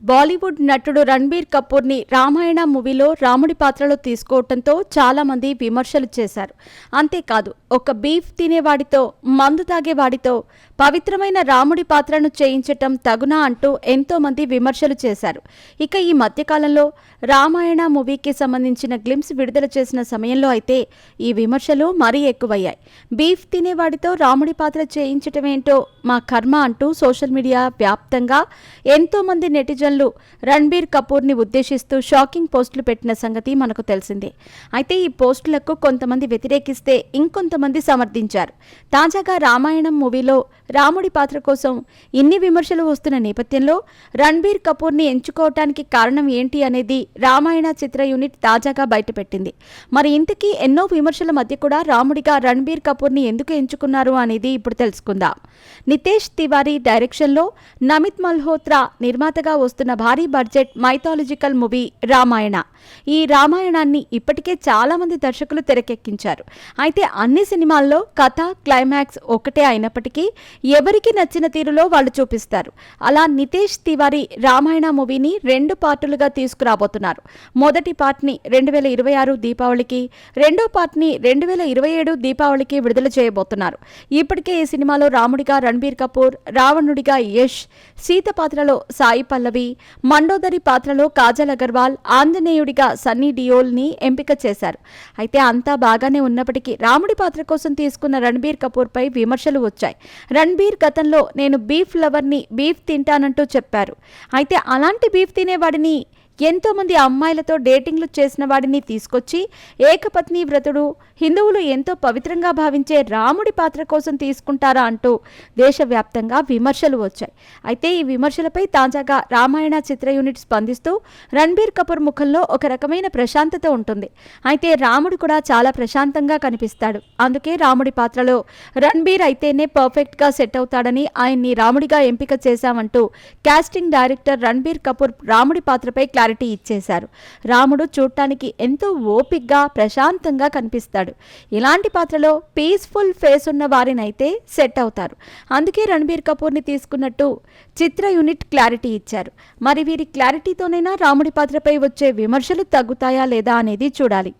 బాలీవుడ్ నటుడు రణ్బీర్ కపూర్ని రామాయణ మూవీలో రాముడి పాత్రలో తీసుకోవడంతో చాలామంది విమర్శలు చేశారు. అంతేకాదు, ఒక బీఫ్ తినేవాడితో, మందు తాగేవాడితో పవిత్రమైన రాముడి పాత్రను చేయించటం తగునా అంటూ ఎంతోమంది విమర్శలు చేశారు. ఇక ఈ మధ్యకాలంలో రామాయణ మూవీకి సంబంధించిన గ్లిమ్స్ విడుదల చేసిన సమయంలో అయితే ఈ విమర్శలు మరీ ఎక్కువయ్యాయి. బీఫ్ తినేవాడితో రాముడి పాత్ర చేయించటమేంటో మా కర్మ అంటూ సోషల్ మీడియా వ్యాప్తంగా ఎంతోమంది నెటిజన్లు రణ్బీర్ కపూర్ని ఉద్దేశిస్తూ షాకింగ్ పోస్టులు పెట్టిన సంగతి మనకు తెలిసిందే. అయితే ఈ పోస్టులకు కొంతమంది వ్యతిరేకిస్తే ఇంకొంతమంది సమర్థించారు. తాజాగా రామాయణం మూవీలో రాముడి పాత్ర కోసం ఇన్ని విమర్శలు వస్తున్న నేపథ్యంలో రణ్బీర్ కపూర్ని ఎంచుకోవటానికి కారణం ఏంటి అనేది రామాయణ చిత్ర యూనిట్ తాజాగా బయటపెట్టింది. మరి ఇంతకీ ఎన్నో విమర్శల మధ్య కూడా రాముడిగా రణ్బీర్ కపూర్ని ఎందుకు ఎంచుకున్నారు అనేది ఇప్పుడు తెలుసుకుందాం. నితేష్ తివారీ డైరెక్షన్లో నమిత్ మల్హోత్రా నిర్మాతగా వస్తున్న భారీ బడ్జెట్ మైథాలజికల్ మూవీ రామాయణ. ఈ రామాయణాన్ని ఇప్పటికే చాలా మంది దర్శకులు తెరకెక్కించారు. అయితే అన్ని సినిమాల్లో కథ, క్లైమాక్స్ ఒకటే అయినప్పటికీ ఎవరికి నచ్చిన తీరులో వాళ్ళు చూపిస్తారు. అలా నితేష్ తివారీ రామాయణ మూవీని 2 పార్టులుగా తీసుకురాబోతున్నారు. మొదటి పార్ట్ని 2026 దీపావళికి, రెండో పార్ట్ని 2027 దీపావళికి విడుదల చేయబోతున్నారు. ఇప్పటికే ఈ సినిమాలో రాముడిగా రణ్బీర్ కపూర్, రావణుడిగా యష్, సీత పాత్రలో సాయి పల్లవి, మండోదరి పాత్రలో కాజల్ అగర్వాల్, ఆంజనేయుడిగా సన్నీ డియోల్ని ఎంపిక చేశారు. అయితే అంతా బాగానే ఉన్నప్పటికీ రాముడి పాత్ర కోసం తీసుకున్న రణ్బీర్ కపూర్పై విమర్శలు వచ్చాయి. రణ్బీర్ గతంలో నేను బీఫ్ లవర్ని, బీఫ్ తింటానంటూ చెప్పారు. అయితే అలాంటి బీఫ్ తినేవాడిని, ఎంతోమంది అమ్మాయిలతో డేటింగ్లు చేసిన వాడిని తీసుకొచ్చి ఏకపత్ని వ్రతుడు, హిందువులు ఎంతో పవిత్రంగా భావించే రాముడి పాత్ర కోసం తీసుకుంటారా అంటూ దేశవ్యాప్తంగా విమర్శలు వచ్చాయి. అయితే ఈ విమర్శలపై తాజాగా రామాయణ చిత్ర యూనిట్ స్పందిస్తూ రణ్బీర్ కపూర్ ముఖంలో ఒక రకమైన ప్రశాంతత ఉంటుంది. అయితే రాముడు కూడా చాలా ప్రశాంతంగా కనిపిస్తాడు. అందుకే రాముడి పాత్రలో రణ్బీర్ అయితేనే పర్ఫెక్ట్గా సెట్ అవుతాడని ఆయన్ని రాముడిగా ఎంపిక చేశామంటూ కాస్టింగ్ డైరెక్టర్ రణ్బీర్ కపూర్ రాముడి పాత్రపై క్లారిటీ ఇచ్చేశారు. రాముడు చూడటానికి ఎంతో ఓపిక్గా, ప్రశాంతంగా కనిపిస్తాడు. ఇలాంటి పాత్రలో పీస్ఫుల్ ఫేస్ ఉన్న వారినైతే సెట్ అవుతారు. అందుకే రణ్బీర్ కపూర్ని తీసుకున్నట్టు చిత్ర యూనిట్ క్లారిటీ ఇచ్చారు. మరి వీరి క్లారిటీతోనైనా రాముడి పాత్రపై వచ్చే విమర్శలు తగ్గుతాయా లేదా అనేది చూడాలి.